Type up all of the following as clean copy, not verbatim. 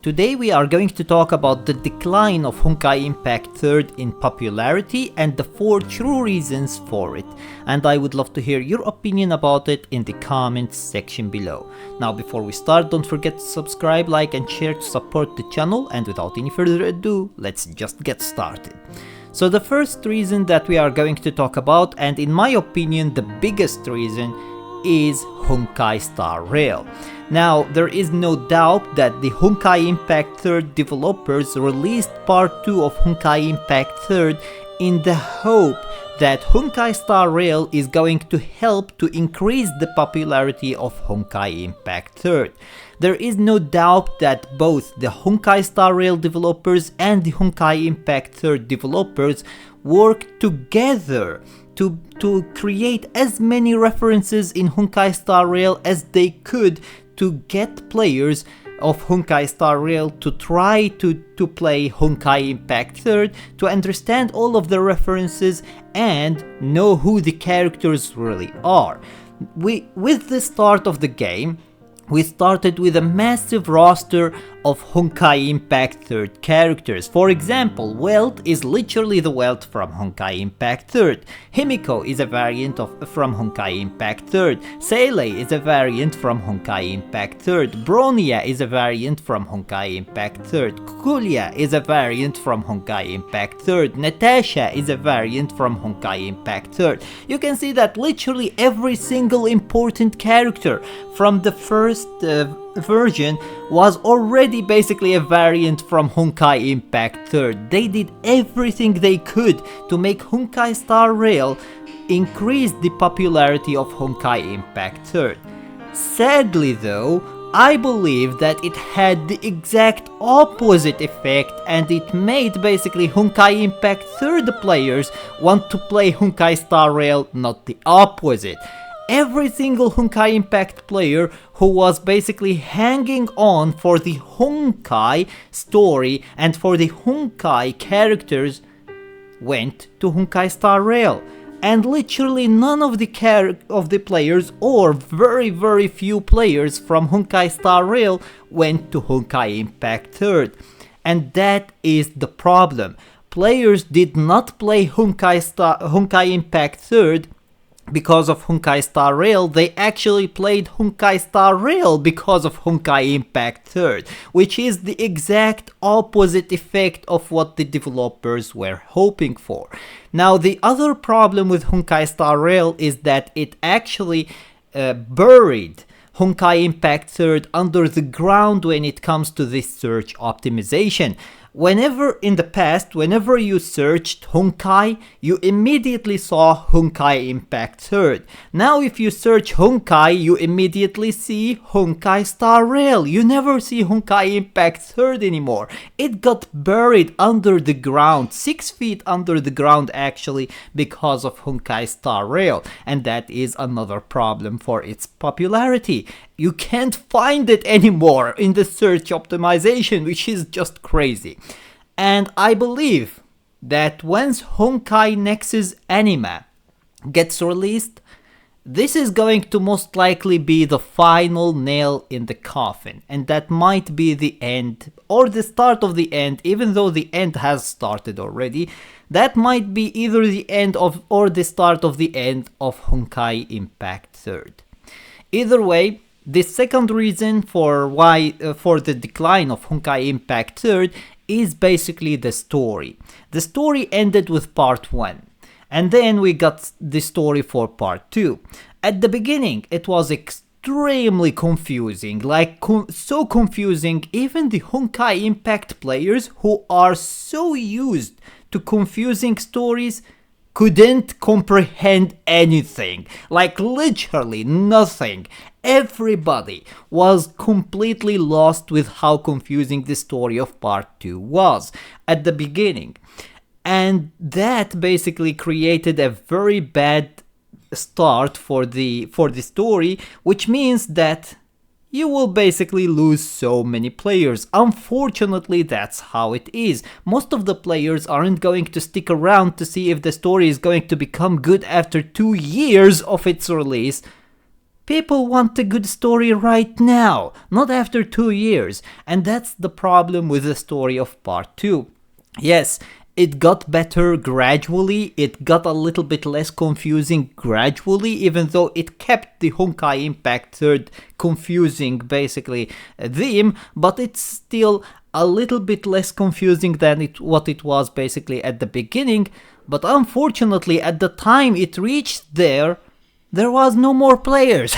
Today we are going to talk about the decline of Honkai Impact 3rd in popularity and the 4 true reasons for it, and I would love to hear your opinion about it in the comments section below. Now before we start, don't forget to subscribe, like and share to support the channel, and without any further ado, let's just get started. So the first reason that we are going to talk about, and in my opinion the biggest reason, is Honkai Star Rail. Now, there is no doubt that the Honkai Impact 3rd developers released part 2 of Honkai Impact 3rd in the hope that Honkai Star Rail is going to help to increase the popularity of Honkai Impact 3rd. There is no doubt that both the Honkai Star Rail developers and the Honkai Impact 3rd developers worked together to create as many references in Honkai Star Rail as they could to get players of Honkai Star Rail to try to play Honkai Impact 3rd, to understand all of the references and know who the characters really are. With the start of the game, we started with a massive roster of Honkai Impact 3rd characters. For example, Welt is literally the Welt from Honkai Impact 3rd. Himiko is a variant from Honkai Impact 3rd. Seilei is a variant from Honkai Impact 3rd. Bronia is a variant from Honkai Impact 3rd. Kulia is a variant from Honkai Impact 3rd. Natasha is a variant from Honkai Impact 3rd. You can see that literally every single important character from the first version was already basically a variant from Honkai Impact 3rd. They did everything they could to make Honkai Star Rail increase the popularity of Honkai Impact 3rd. Sadly though, I believe that it had the exact opposite effect, and it made basically Honkai Impact 3rd players want to play Honkai Star Rail, not the opposite. Every single Honkai Impact player who was basically hanging on for the Honkai story and for the Honkai characters went to Honkai Star Rail. And literally none of the players, or very few players from Honkai Star Rail, went to Honkai Impact 3rd. And that is the problem. Players did not play Honkai Impact 3rd because of Honkai Star Rail. They actually played Honkai Star Rail because of Honkai Impact 3rd, which is the exact opposite effect of what the developers were hoping for. Now, the other problem with Honkai Star Rail is that it actually buried Honkai Impact 3rd under the ground when it comes to this search optimization. Whenever in the past, whenever you searched Honkai, you immediately saw Honkai Impact 3rd. Now if you search Honkai, you immediately see Honkai Star Rail. You never see Honkai Impact 3rd anymore. It got buried under the ground, 6 feet under the ground actually, because of Honkai Star Rail. And that is another problem for its popularity. You can't find it anymore in the search optimization, which is just crazy. And I believe that once Honkai Nexus anime gets released, this is going to most likely be the final nail in the coffin. And that might be the end, or the start of the end, even though the end has started already. That might be either the end of, or the start of the end of Honkai Impact 3rd. Either way, the second reason for the decline of Honkai Impact 3rd is basically the story. The story ended with part 1, and then we got the story for part 2. At the beginning it was extremely confusing, so confusing even the Honkai Impact players, who are so used to confusing stories, couldn't comprehend anything, literally nothing. Everybody was completely lost with how confusing the story of part 2 was at the beginning. And that basically created a very bad start for the story, which means that you will basically lose so many players. Unfortunately, that's how it is. Most of the players aren't going to stick around to see if the story is going to become good after 2 years of its release. People want a good story right now, not after 2 years, and that's the problem with the story of part 2. Yes, it got better gradually, it got a little bit less confusing gradually, even though it kept the Honkai Impact 3rd confusing, basically, theme, but it's still a little bit less confusing than what it was basically at the beginning. But unfortunately, at the time it reached there was no more players.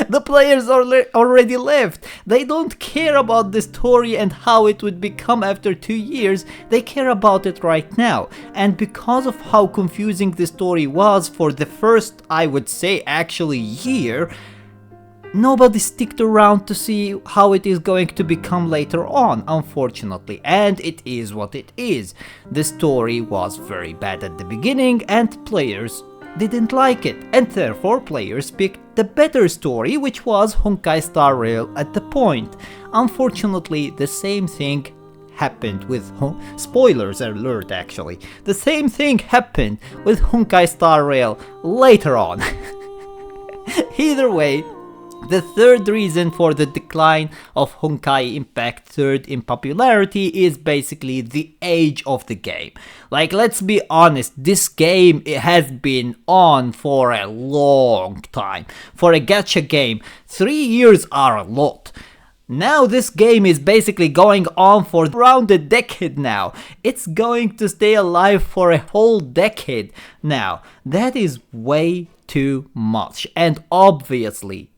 The players already left. They don't care about the story and how it would become after 2 years. They care about it right now. And because of how confusing the story was for the first, I would say, actually year, nobody sticked around to see how it is going to become later on, unfortunately, and it is what it is. The story was very bad at the beginning and players didn't like it, and therefore players picked the better story, which was Honkai Star Rail at the point. Unfortunately, the same thing happened with spoilers alert actually. The same thing happened with Honkai Star Rail later on. Either way, the third reason for the decline of Honkai Impact 3rd in popularity is basically the age of the game. Like, let's be honest, this game has been on for a long time. For a gacha game, 3 years are a lot. Now this game is basically going on for around a decade now. It's going to stay alive for a whole decade now. That is way too much, and obviously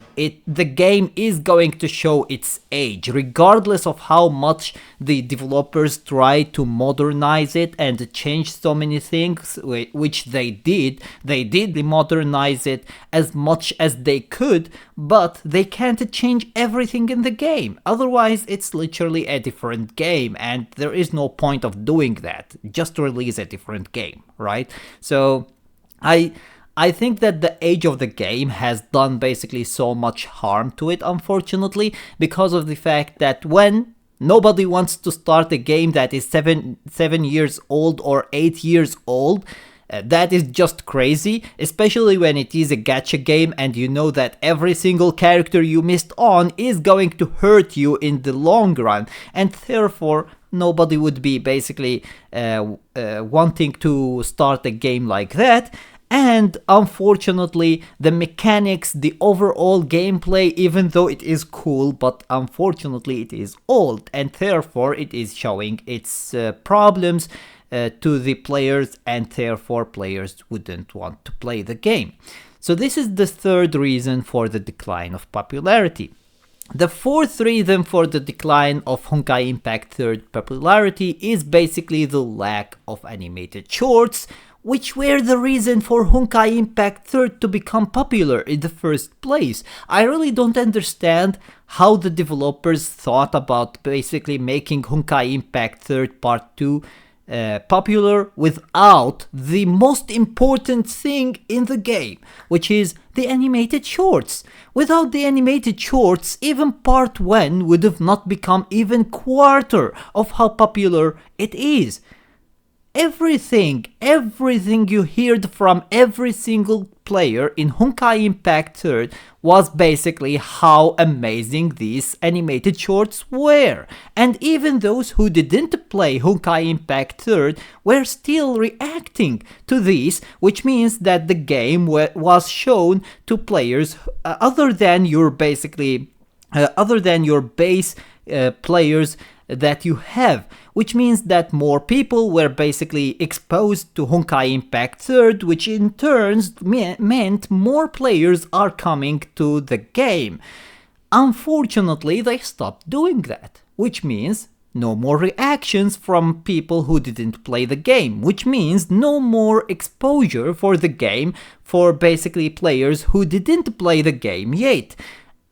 the game is going to show its age, regardless of how much the developers try to modernize it and change so many things, which they did. They did modernize it as much as they could, but they can't change everything in the game. Otherwise, it's literally a different game, and there is no point of doing that. Just release a different game, right? So, I think that the age of the game has done basically so much harm to it, unfortunately, because of the fact that when nobody wants to start a game that is 7 years old or 8 years old, that is just crazy, especially when it is a gacha game and you know that every single character you missed on is going to hurt you in the long run, and therefore nobody would be basically wanting to start a game like that. And unfortunately, the mechanics, the overall gameplay, even though it is cool, but unfortunately it is old, and therefore it is showing its problems to the players, and therefore players wouldn't want to play the game. So this is the third reason for the decline of popularity. The fourth reason for the decline of Honkai Impact 3rd popularity is basically the lack of animated shorts, which were the reason for Honkai Impact 3rd to become popular in the first place. I really don't understand how the developers thought about basically making Honkai Impact 3rd Part 2 popular without the most important thing in the game, which is the animated shorts. Without the animated shorts, even Part 1 would have not become even quarter of how popular it is. Everything you heard from every single player in Honkai Impact 3rd was basically how amazing these animated shorts were. And even those who didn't play Honkai Impact 3rd were still reacting to these, which means that the game was shown to players other than your base players that you have, which means that more people were basically exposed to Honkai Impact 3rd, which in turn meant more players are coming to the game. Unfortunately, they stopped doing that, which means no more reactions from people who didn't play the game, which means no more exposure for the game for basically players who didn't play the game yet.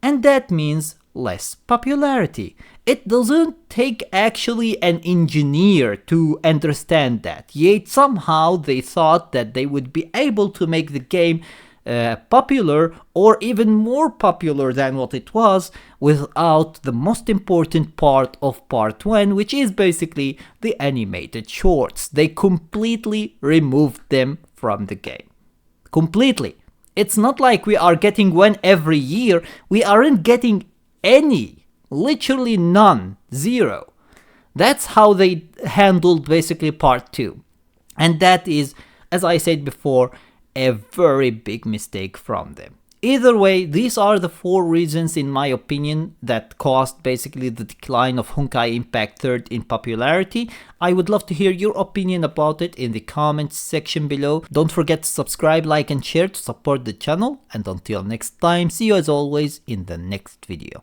And that means less popularity. It doesn't take actually an engineer to understand that, yet somehow they thought that they would be able to make the game popular or even more popular than what it was without the most important part of Part 1, which is basically the animated shorts. They completely removed them from the game. Completely. It's not like we are getting one every year. We aren't getting any. Literally none. Zero. That's how they handled basically part 2. And that is, as I said before, a very big mistake from them. Either way, these are the 4 reasons in my opinion that caused basically the decline of Honkai Impact 3rd in popularity. I would love to hear your opinion about it in the comments section below. Don't forget to subscribe, like and share to support the channel, and until next time, see you as always in the next video.